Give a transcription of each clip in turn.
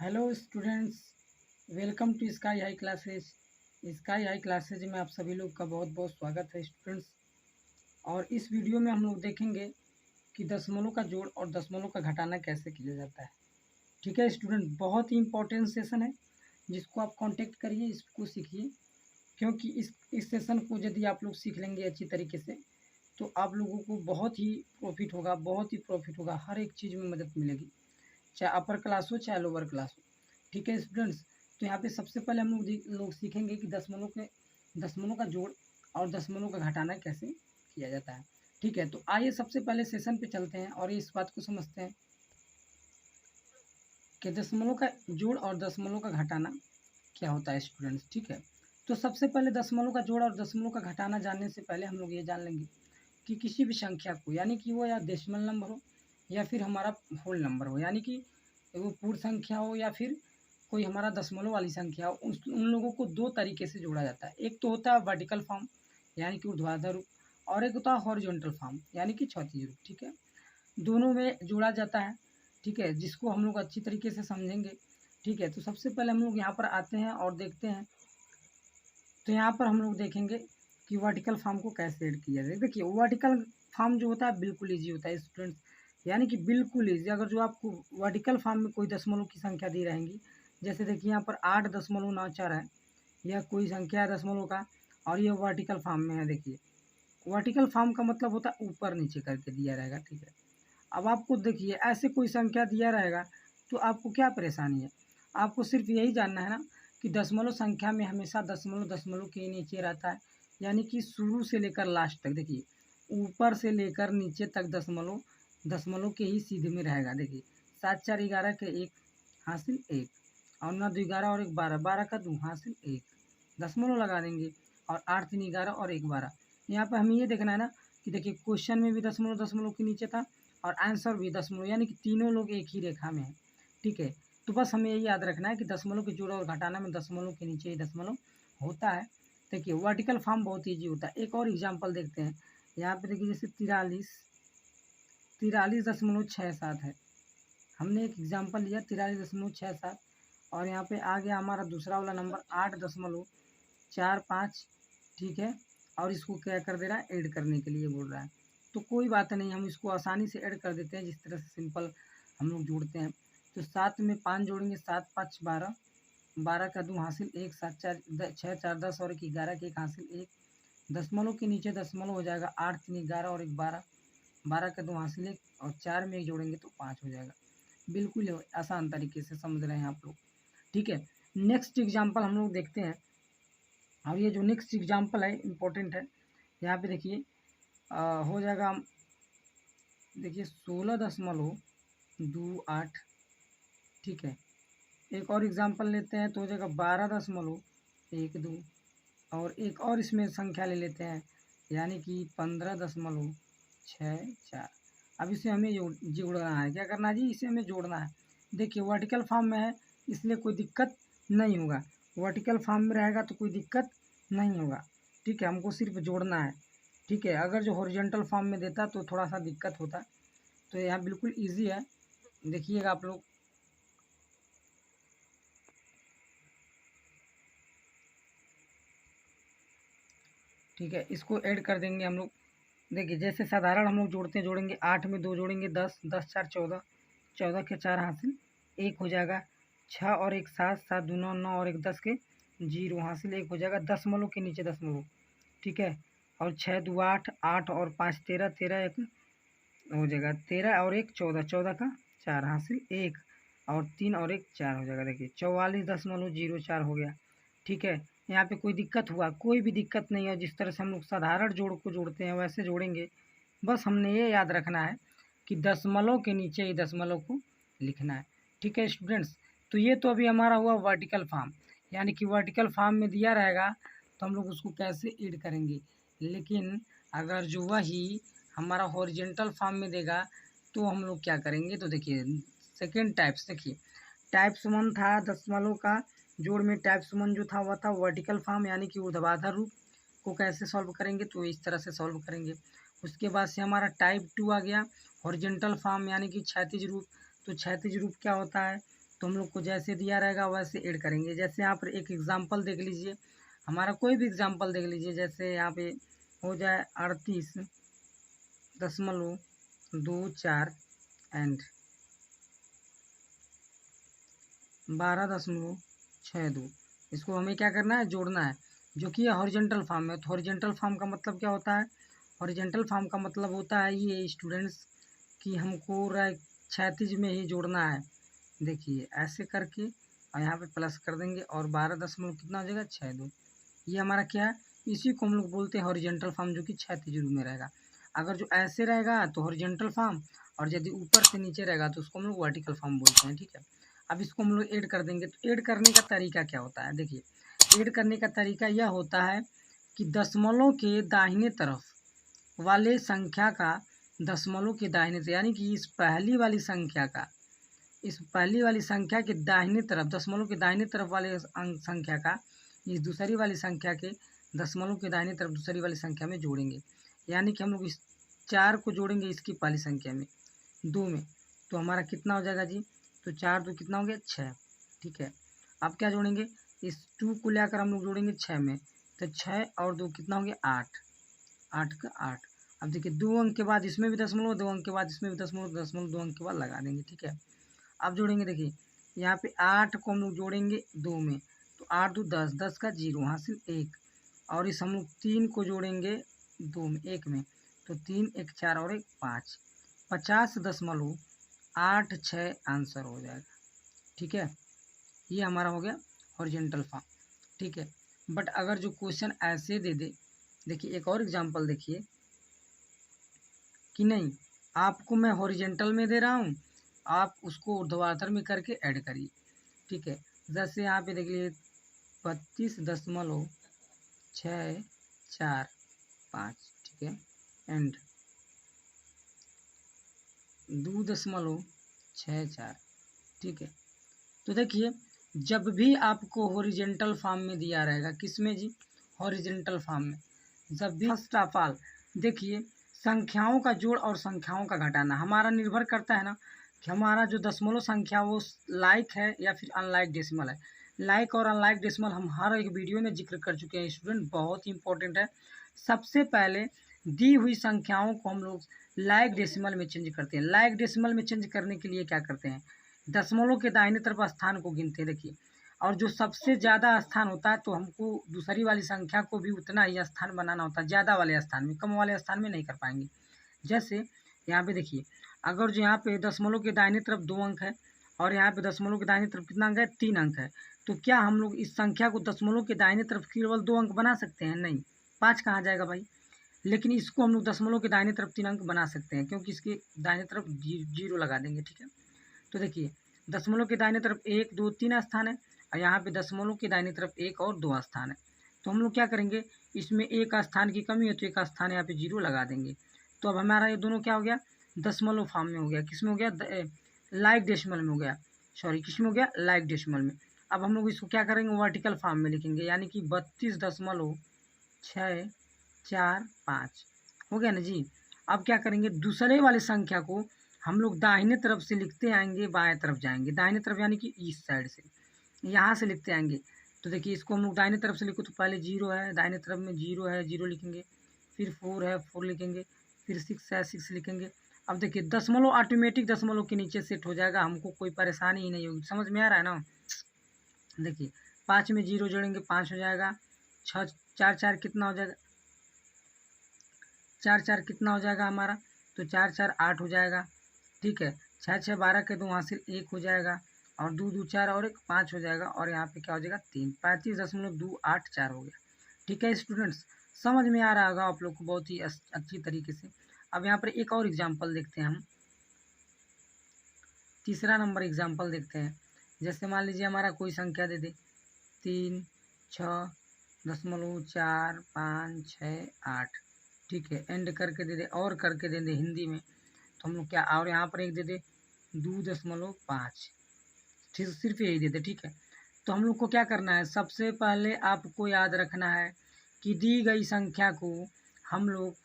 Hello students, welcome to Sky High classes. Sky High classes में आप सभी लोग का बहुत बहुत स्वागत है स्टूडेंट्स। और इस वीडियो में हम लोग देखेंगे कि दशमलव का जोड़ और दशमलव का घटाना कैसे किया जाता है। ठीक है स्टूडेंट, बहुत ही इंपॉर्टेंट सेशन है जिसको आप कांटेक्ट करिए, इसको सीखिए, क्योंकि इस सेशन को यदि आप लोग सीख लेंगे अच्छी तरीके से तो आप लोगों को बहुत ही प्रॉफिट होगा, बहुत ही प्रॉफिट होगा। हर एक चीज़ में मदद मिलेगी, चाहे अपर क्लास हो चाहे लोअर क्लास हो। ठीक है स्टूडेंट्स, तो यहाँ पे सबसे पहले हम लोग सीखेंगे कि दशमलव का जोड़ और दशमलव का घटाना कैसे किया जाता है। ठीक है, तो आइए सबसे पहले सेशन पे चलते हैं और इस बात को समझते हैं कि दशमलव का जोड़ और दशमलव का घटाना क्या होता है स्टूडेंट्स। ठीक है, तो सबसे पहले दशमलव का जोड़ और दशमलव का घटाना जानने से पहले हम लोग ये जान लेंगे कि किसी भी संख्या को, यानी कि वो या डेसिमल नंबर हो या फिर हमारा होल नंबर हो, यानी कि वो पूर्ण संख्या हो या फिर कोई हमारा दशमलव वाली संख्या हो, उन लोगों को दो तरीके से जोड़ा जाता है। एक तो होता है वर्टिकल फॉर्म, यानी कि ऊर्ध्वाधर रूप, और एक होता है हॉरिजॉन्टल फॉर्म, यानी कि क्षैतिज रूप। ठीक है, दोनों में जोड़ा जाता है। ठीक है, जिसको हम लोग अच्छी तरीके से समझेंगे। ठीक है, तो सबसे पहले हम लोग यहाँ पर आते हैं और देखते हैं। तो यहाँ पर हम लोग देखेंगे कि वर्टिकल फॉर्म को कैसे ऐड किया जाए। देखिए, वर्टिकल फॉर्म जो होता है बिल्कुल ईजी होता है स्टूडेंट्स, यानी कि बिल्कुल ईजी। अगर जो आपको वर्टिकल फॉर्म में कोई दशमलव की संख्या दी रहेंगी, जैसे देखिए यहाँ पर 8.94 है, यह कोई संख्या है दशमलव का, और ये वर्टिकल फॉर्म में है। देखिए, वर्टिकल फॉर्म का मतलब होता है ऊपर नीचे करके दिया रहेगा। ठीक है, अब आपको देखिए ऐसे कोई संख्या दिया रहेगा तो आपको क्या परेशानी है। आपको सिर्फ यही जानना है ना कि दशमलव संख्या में हमेशा दशमलव दशमलव के नीचे रहता है, यानी कि शुरू से लेकर लास्ट तक। देखिए, ऊपर से लेकर नीचे तक दशमलव दशमलव के ही सीधे में रहेगा। देखिए, 7 4 11 के 1 हासिल 1, और 9 2 11 और 1 12, 12 का 2 हासिल 1, दशमलव लगा देंगे, और 8 3 11 और 1 12। यहाँ पर हमें ये देखना है ना कि देखिए क्वेश्चन में भी दशमलव दशमलव के नीचे था और आंसर भी दशमलव, यानी कि तीनों लोग एक ही रेखा में हैं। ठीक है, तो बस हमें यही याद रखना है कि दशमलव के जोड़ और घटाना में दशमलव के नीचे ही दशमलव होता है। देखिए, वर्टिकल फॉर्म बहुत ईजी होता है। एक और एग्जांपल देखते हैं। यहाँ पे देखिए, जैसे 43.67 है। हमने एक एग्जांपल लिया 43.67, और यहाँ पे आ गया हमारा दूसरा वाला नंबर 8.45। ठीक है, और इसको क्या कर दे रहा है, ऐड करने के लिए बोल रहा है। तो कोई बात नहीं, हम इसको आसानी से ऐड कर देते हैं, जिस तरह से सिंपल हम लोग जोड़ते हैं। तो 7 में 5 जोड़ेंगे, 7 5 12, 12 का 2 हासिल 1, 7 4 6 4 10 और 1 11 के 1 हासिल 1, दशमलव के नीचे दशमलव हो जाएगा, 8 3 11 और 1 12, 12 का 2 हासिल 1, और 4 में 1 जोड़ेंगे तो 5 हो जाएगा। बिल्कुल आसान तरीके से समझ रहे हैं आप लोग। ठीक है, नेक्स्ट एग्जाम्पल हम लोग देखते हैं। और ये जो नेक्स्ट एग्जाम्पल है इम्पोर्टेंट है। यहाँ पे देखिए हो जाएगा, देखिए 16.28। ठीक है, एक और एग्जाम्पल लेते हैं तो हो जाएगा 12.12, और एक और इसमें संख्या ले लेते हैं, यानी कि 15.64। अब इसे हमें जोड़ना है। क्या करना है जी, इसे हमें जोड़ना है। देखिए, वर्टिकल फॉर्म में है इसलिए कोई दिक्कत नहीं होगा, वर्टिकल फॉर्म में रहेगा तो कोई दिक्कत नहीं होगा। ठीक है, हमको सिर्फ जोड़ना है। ठीक है, अगर जो हॉरिजॉन्टल फॉर्म में देता तो थोड़ा सा दिक्कत होता। तो यहाँ बिल्कुल ईजी है, देखिएगा आप लोग। ठीक है, इसको ऐड कर देंगे हम लोग। देखिए, जैसे साधारण हम लोग जोड़ेंगे, 8 में 2 जोड़ेंगे 10, 10 4 14, 14 के 4 हासिल 1 हो जाएगा, 6 और 1 7, 7 2 9, 9 और 1 10 के 0 हासिल 1 हो जाएगा, दशमलव के नीचे दशमलव। ठीक है, और 6 2 8, 8 और 5 13, 13 1 हो जाएगा, 13 और 1 14, 14 का 4 हासिल 1, और 3 और 1 4 हो जाएगा। देखिए, 44.04 हो गया। ठीक है, यहाँ पे कोई दिक्कत हुआ, कोई भी दिक्कत नहीं है। जिस तरह से हम लोग साधारण जोड़ को जोड़ते हैं वैसे जोड़ेंगे। बस हमने ये याद रखना है कि दशमलव के नीचे ही दशमलव को लिखना है। ठीक है स्टूडेंट्स, तो ये तो अभी हमारा हुआ वर्टिकल फॉर्म, यानी कि वर्टिकल फॉर्म में दिया रहेगा तो हम लोग उसको कैसे ऐड करेंगे। लेकिन अगर जो वही हमारा हॉरिजॉन्टल फॉर्म में देगा तो हम लोग क्या करेंगे। तो देखिए, सेकेंड टाइप्स, देखिए टाइप्स 1 था दशमलव का जोड़ में, टाइप्स 1 जो था वह था वर्टिकल फॉर्म, यानी कि ऊर्ध्वाधर रूप को कैसे सॉल्व करेंगे, तो इस तरह से सॉल्व करेंगे। उसके बाद से हमारा टाइप 2 आ गया, हॉरिजॉन्टल फॉर्म, यानी कि क्षैतिज रूप। तो क्षैतिज रूप क्या होता है, तो हम लोग को जैसे दिया रहेगा वैसे ऐड करेंगे। जैसे यहाँ पर एक एग्जांपल देख लीजिए, हमारा कोई भी एग्जांपल देख लीजिए। जैसे यहाँ पे हो जाए 38.24 एंड 12.62। इसको हमें क्या करना है, जोड़ना है, जो कि हॉरिजॉन्टल फॉर्म में। तो हॉरिजॉन्टल फॉर्म का मतलब क्या होता है, हॉरिजॉन्टल फॉर्म का मतलब होता है ये स्टूडेंट्स कि हमको क्षैतिज में ही जोड़ना है। देखिए ऐसे करके और यहाँ पे प्लस कर देंगे और 12 दशमलव कितना हो जाएगा 62। ये हमारा क्या है, इसी को हम लोग बोलते हैं हॉरिजॉन्टल फॉर्म, जो कि क्षैतिज रूप में रहेगा। अगर जो ऐसे रहेगा तो हॉरिजॉन्टल फॉर्म, और यदि ऊपर से नीचे रहेगा तो उसको हम लोग वर्टिकल फॉर्म बोलते हैं। ठीक है, अब इसको हम लोग ऐड कर देंगे। तो ऐड करने का तरीका क्या होता है, देखिए ऐड करने का तरीका यह होता है कि दशमलव के दाहिने तरफ वाले संख्या का दशमलव के दाहिने से, यानी कि इस पहली वाली संख्या का, इस पहली वाली संख्या के दाहिने तरफ, दशमलव के दाहिने तरफ वाले संख्या का इस दूसरी वाली संख्या के दशमलव के दाहिने तरफ दूसरी वाली संख्या में जोड़ेंगे। यानी कि हम लोग इस 4 को जोड़ेंगे इसकी पहली संख्या में 2 में, तो हमारा कितना हो जाएगा जी, तो 4 2 कितना हो गया 6। ठीक है, अब क्या जोड़ेंगे, इस 2 को लेकर हम लोग जोड़ेंगे 6 में, तो 6 और 2 कितना हो गया 8, 8 का 8। अब देखिए 2 अंक के बाद इसमें भी दशमलव, 2 अंक के बाद इसमें भी दशमलव, दशमलव 2 अंक के बाद लगा देंगे। ठीक है, अब जोड़ेंगे, देखिए यहाँ पे 8 को हम लोग जोड़ेंगे 2 में, तो 8 2 10, 10 का 0 हासिल 1, और इस हम लोग 3 को जोड़ेंगे 2 में, 1 में, तो 3 1 4 और 1 5, 50.86 आंसर हो जाएगा। ठीक है, ये हमारा हो गया हॉरिजॉन्टल फॉर्म। ठीक है, बट अगर जो क्वेश्चन ऐसे दे दे, देखिए एक और एग्जांपल देखिए कि नहीं, आपको मैं हॉरिजॉन्टल में दे रहा हूँ, आप उसको ऊर्ध्वाधर में करके ऐड करिए। ठीक है, जैसे यहाँ पे देखिए 32.645, ठीक है, एंड 2.64। ठीक है, तो देखिए जब भी आपको हॉरिजॉन्टल फॉर्म में दिया रहेगा, किस में जी, हॉरिजॉन्टल फॉर्म में, जब भी फर्स्ट ऑफ ऑल देखिए संख्याओं का जोड़ और संख्याओं का घटाना हमारा निर्भर करता है ना कि हमारा जो दशमलव संख्या वो लाइक है या फिर अनलाइक डेसिमल है। लाइक और अनलाइक डेसिमल हम हर एक वीडियो में जिक्र कर चुके हैं स्टूडेंट, बहुत ही इंपॉर्टेंट है। सबसे पहले दी हुई संख्याओं को हम लोग लाइक डेसिमल में चेंज करते हैं। लाइक डेसिमल में चेंज करने के लिए क्या करते हैं, दशमलव के दाहिने तरफ स्थान को गिनते हैं। देखिए, और जो सबसे ज़्यादा स्थान होता है तो हमको दूसरी वाली संख्या को भी उतना ही स्थान बनाना होता है, ज़्यादा वाले स्थान में, कम वाले स्थान में नहीं कर पाएंगे। जैसे यहाँ पे देखिए, अगर जो यहाँ पे दशमलव के दाहिने तरफ 2 अंक है और यहाँ पे दशमलव के दाहिने तरफ कितना अंक है, 3 अंक है, तो क्या हम लोग इस संख्या को दशमलव के दाहिने तरफ केवल 2 अंक बना सकते हैं, नहीं, 5 कहाँ जाएगा भाई। लेकिन इसको हम लोग दशमलव के दाहिने तरफ 3 अंक बना सकते हैं, क्योंकि इसके दाहिने तरफ 0 लगा देंगे। ठीक है, तो देखिए दशमलव के दाहिने तरफ 1 2 3 स्थान है और यहाँ पे दशमलव के दाहिने तरफ 1 और 2 स्थान है। तो हम लोग क्या करेंगे, इसमें एक स्थान की कमी है तो एक स्थान यहाँ पे 0 लगा देंगे। तो अब हमारा ये दोनों क्या हो गया, दशमलव फॉर्म में हो गया, किस में हो गया, लाइक डेसिमल में हो गया, सॉरी किस में हो गया, लाइक डेसिमल में। अब हम लोग इसको क्या करेंगे, वर्टिकल फॉर्म में लिखेंगे, यानी कि 32.645 हो गया ना जी। अब क्या करेंगे, दूसरे वाली संख्या को हम लोग दाहिने तरफ से लिखते आएंगे, बाएं तरफ जाएंगे, दाहिने तरफ यानी कि इस साइड से यहाँ से लिखते आएंगे। तो देखिए इसको हम लोग दाहिने तरफ से लिखो तो पहले 0 है, दाहिने तरफ में 0 है, 0 लिखेंगे, फिर 4 है 4 लिखेंगे, फिर 6 है 6 लिखेंगे। अब देखिए दशमलव ऑटोमेटिक दशमलव के नीचे सेट हो जाएगा, हमको कोई परेशानी ही नहीं होगी। समझ में आ रहा है ना। देखिए 5 में 0 जोड़ेंगे 5 हो जाएगा, 6 4 4 कितना हो जाएगा, 4 4 कितना हो जाएगा हमारा, तो 4 4 8 हो जाएगा। ठीक है, 6 6 12 के 2 हासिल 1 हो जाएगा, और 2 2 4 और 1 5 हो जाएगा, और यहाँ पे क्या हो जाएगा 3, 35.284 हो गया। ठीक है स्टूडेंट्स, समझ में आ रहा होगा आप लोग को बहुत ही अच्छी तरीके से। अब यहाँ पर एक और एग्जाम्पल देखते हैं हम, तीसरा नंबर एग्जाम्पल देखते हैं। जैसे मान लीजिए हमारा कोई संख्या दे दे 3 6 दशमलव 4 5 6 8, ठीक है, एंड करके दे दे और करके दे दे हिंदी में, तो हम लोग क्या, और यहाँ पर एक दे दे 2.5, ठीक, सिर्फ यही दे दे। ठीक है, तो हम लोग को क्या करना है, सबसे पहले आपको याद रखना है कि दी गई संख्या को हम लोग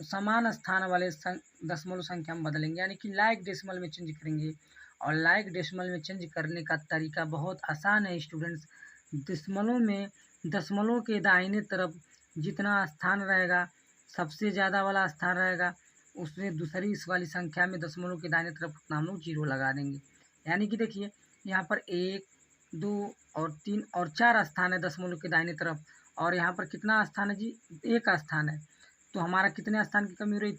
समान स्थान वाले दशमलव संख्या में बदलेंगे, यानी कि लाइक डेसिमल में चेंज करेंगे। और लाइक डेसिमल में चेंज करने का तरीका बहुत आसान है स्टूडेंट्स। दशमलव में दशमलव के दाहिने तरफ जितना स्थान रहेगा, सबसे ज़्यादा वाला स्थान रहेगा, उसमें दूसरी इस वाली संख्या में दशमलव के दाहिने तरफ उतना हम लोग जीरो लगा देंगे। यानी कि देखिए यहाँ पर 1, 2 और 3 और 4 स्थान है दशमलव के दाहिने तरफ, और यहाँ पर कितना स्थान है जी, 1 स्थान है। तो हमारा कितने स्थान की कमी हो रही,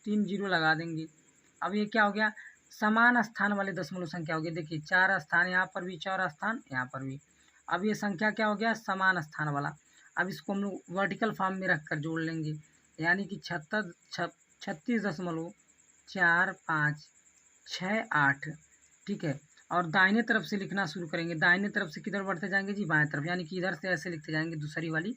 3 जीरो लगा देंगे। अब ये क्या हो गया, समान स्थान वाले दशमलव संख्या हो गई। देखिए 4 स्थान यहाँ पर भी, 4 स्थान यहाँ पर भी। अब ये संख्या क्या हो गया, समान स्थान वाला। अब इसको हम लोग वर्टिकल फॉर्म में रखकर जोड़ लेंगे, यानी कि 36.4568, ठीक है। और दाहिने तरफ से लिखना शुरू करेंगे। दाहिने तरफ से किधर बढ़ते जाएंगे जी, बाएं तरफ, यानी कि इधर से ऐसे लिखते जाएंगे दूसरी वाली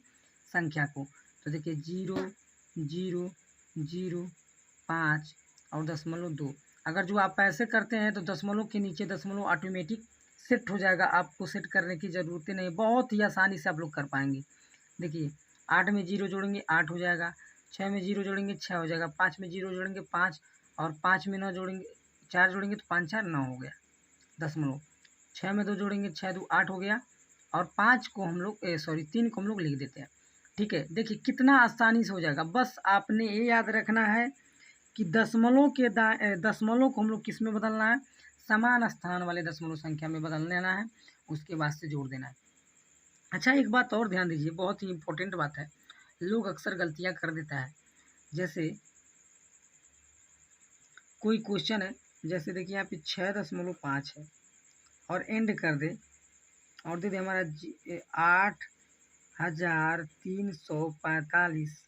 संख्या को। तो देखिए 0.005 और 0.2। अगर जो आप ऐसे करते हैं तो दशमलव के नीचे दशमलव ऑटोमेटिक सेट हो जाएगा, आपको सेट करने की ज़रूरत ही नहीं, बहुत ही आसानी से आप लोग कर पाएंगे। देखिए 8 में 0 जोड़ेंगे 8 हो जाएगा, 6 में 0 जोड़ेंगे 6 हो जाएगा, 5 में 0 जोड़ेंगे 5, और 5 में 9 जोड़ेंगे 4 जोड़ेंगे तो 5 4 9 हो गया दशमलव। 6 में 2 जोड़ेंगे 6 2 8 हो गया, और 5 को हम लोग 3 को हम लोग लिख देते हैं, ठीक है। देखिए कितना आसानी से हो जाएगा। बस आपने ये याद रखना है कि दशमलव को हम लोग किस में बदलना है, समान स्थान वाले दशमलव संख्या में बदल लेना है, उसके बाद से जोड़ देना है। अच्छा एक बात और ध्यान दीजिए, बहुत ही इम्पोर्टेंट बात है, लोग अक्सर गलतियां कर देता है। जैसे कोई क्वेश्चन है, जैसे देखिए यहाँ पे 6.5 है और एंड कर दे और दे दे हमारा 8,345.345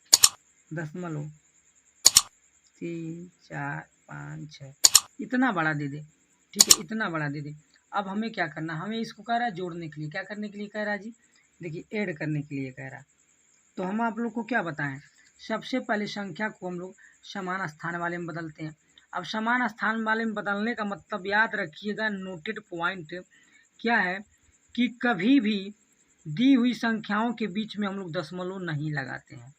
इतना बड़ा दे दे, ठीक है, इतना बड़ा दे दे। अब हमें क्या करना, हमें इसको कह रहा है जोड़ने के लिए, क्या करने के लिए कह रहा है जी, देखिए ऐड करने के लिए कह रहा है। तो हम आप लोग को क्या बताएं, सबसे पहले संख्या को हम लोग समान स्थान वाले में बदलते हैं। अब समान स्थान वाले में बदलने का मतलब याद रखिएगा, नोटेड पॉइंट क्या है कि कभी भी दी हुई संख्याओं के बीच में हम लोग दशमलव नहीं लगाते हैं,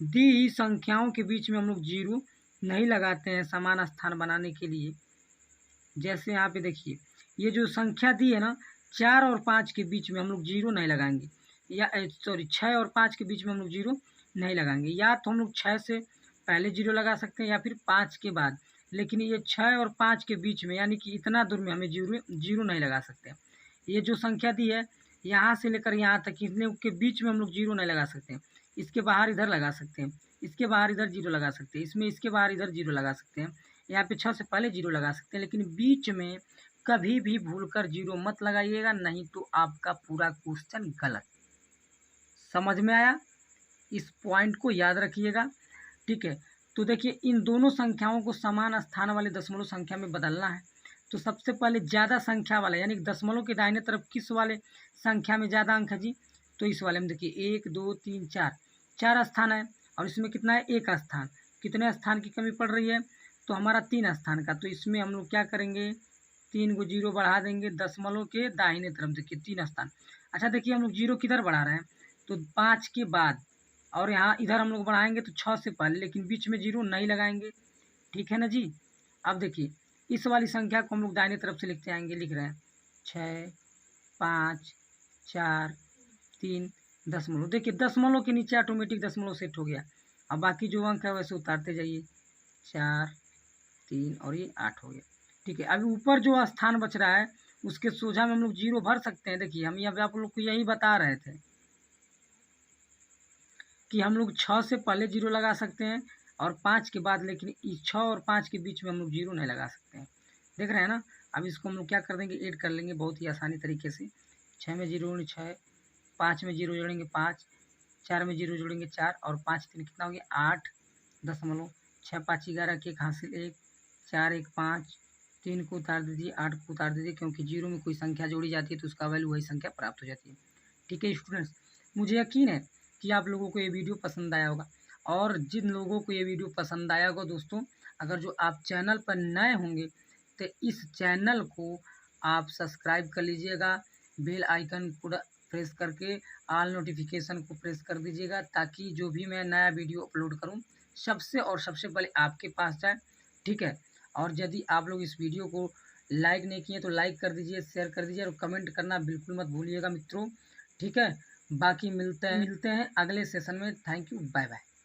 दी हुई संख्याओं के बीच में हम लोग जीरो नहीं लगाते हैं समान स्थान बनाने के लिए। जैसे यहाँ पे देखिए ये जो संख्या दी है ना, 4 और 5 के बीच में हम लोग जीरो नहीं लगाएंगे, या 6 और 5 के बीच में हम लोग जीरो नहीं लगाएंगे। या तो हम लोग 6 से पहले जीरो लगा सकते हैं या फिर 5 के बाद, लेकिन ये 6 और 5 के बीच में यानी कि इतना दूर में हमें जीरो नहीं लगा सकते। ये जो संख्या दी है यहाँ से लेकर यहाँ तक, इतने के बीच में हम लोग जीरो नहीं लगा सकते। इसके बाहर इधर लगा सकते हैं, इसके बाहर इधर जीरो लगा सकते हैं, इसमें इसके बाहर इधर जीरो लगा सकते हैं, यहाँ पे 6 से पहले जीरो लगा सकते हैं, लेकिन बीच में कभी भी भूलकर जीरो मत लगाइएगा, नहीं तो आपका पूरा क्वेश्चन गलत। समझ में आया, इस पॉइंट को याद रखिएगा, ठीक है। तो देखिए इन दोनों संख्याओं को समान स्थान वाले दशमलव संख्या में बदलना है। तो सबसे पहले ज़्यादा संख्या वाला यानी दशमलव के दाहिने तरफ किस वाले संख्या में ज़्यादा अंक है जी, तो इस वाले में देखिए 1 2 3 4 स्थान है, और इसमें कितना है, 1 स्थान। कितने स्थान की कमी पड़ रही है, तो हमारा 3 स्थान का। तो इसमें हम लोग क्या करेंगे, 3 को जीरो बढ़ा देंगे दशमलव के दाहिने तरफ, देखिए 3 स्थान। अच्छा देखिए हम लोग जीरो किधर बढ़ा रहे हैं, तो 5 के बाद, और यहाँ इधर हम लोग बढ़ाएंगे तो 6 से पहले, लेकिन बीच में जीरो नहीं लगाएंगे, ठीक है ना जी। अब देखिए इस वाली संख्या को हम लोग दाहिने तरफ से लिखते आएंगे, लिख रहे हैं 6 5 4 3 दशमलव। देखिए दशमलव के नीचे ऑटोमेटिक दशमलव सेट हो गया। अब बाकी जो अंक है वैसे उतारते जाइए, 4 3 और ये 8 हो गया, ठीक है। अभी ऊपर जो स्थान बच रहा है उसके सोझा में हम लोग जीरो भर सकते हैं। देखिए हम यहाँ आप लोग को यही बता रहे थे कि हम लोग 6 से पहले जीरो लगा सकते हैं और 5 के बाद, लेकिन इस 6 और 5 के बीच में हम लोग जीरो नहीं लगा सकते हैं। देख रहे हैं ना। अब इसको हम लोग क्या कर देंगे, ऐड कर लेंगे बहुत ही आसानी तरीके से। 6 में जीरो जोड़ेंगे 6, 5 में जीरो जोड़ेंगे 5, 4 में जीरो जोड़ेंगे 4, और 5 3 कितना हो गया 8.6 5 11 के 1 हासिल 1 4 1 5, 3 को उतार दीजिए, 8 को उतार दीजिए, क्योंकि जीरो में कोई संख्या जोड़ी जाती है तो उसका वैल्यू वही संख्या प्राप्त हो जाती है, ठीक है स्टूडेंट्स। मुझे यकीन है कि आप लोगों को ये वीडियो पसंद आया होगा, और जिन लोगों को ये वीडियो पसंद आया होगा दोस्तों, अगर जो आप चैनल पर नए होंगे तो इस चैनल को आप सब्सक्राइब कर लीजिएगा, बेल आइकन को प्रेस करके ऑल नोटिफिकेशन को प्रेस कर दीजिएगा, ताकि जो भी मैं नया वीडियो अपलोड करूं सबसे पहले आपके पास जाए, ठीक है। और यदि आप लोग इस वीडियो को लाइक नहीं किए तो लाइक कर दीजिए, शेयर कर दीजिए और कमेंट करना बिल्कुल मत भूलिएगा मित्रों। ठीक है, बाकी मिलते हैं अगले सेशन में। Thank you, bye bye.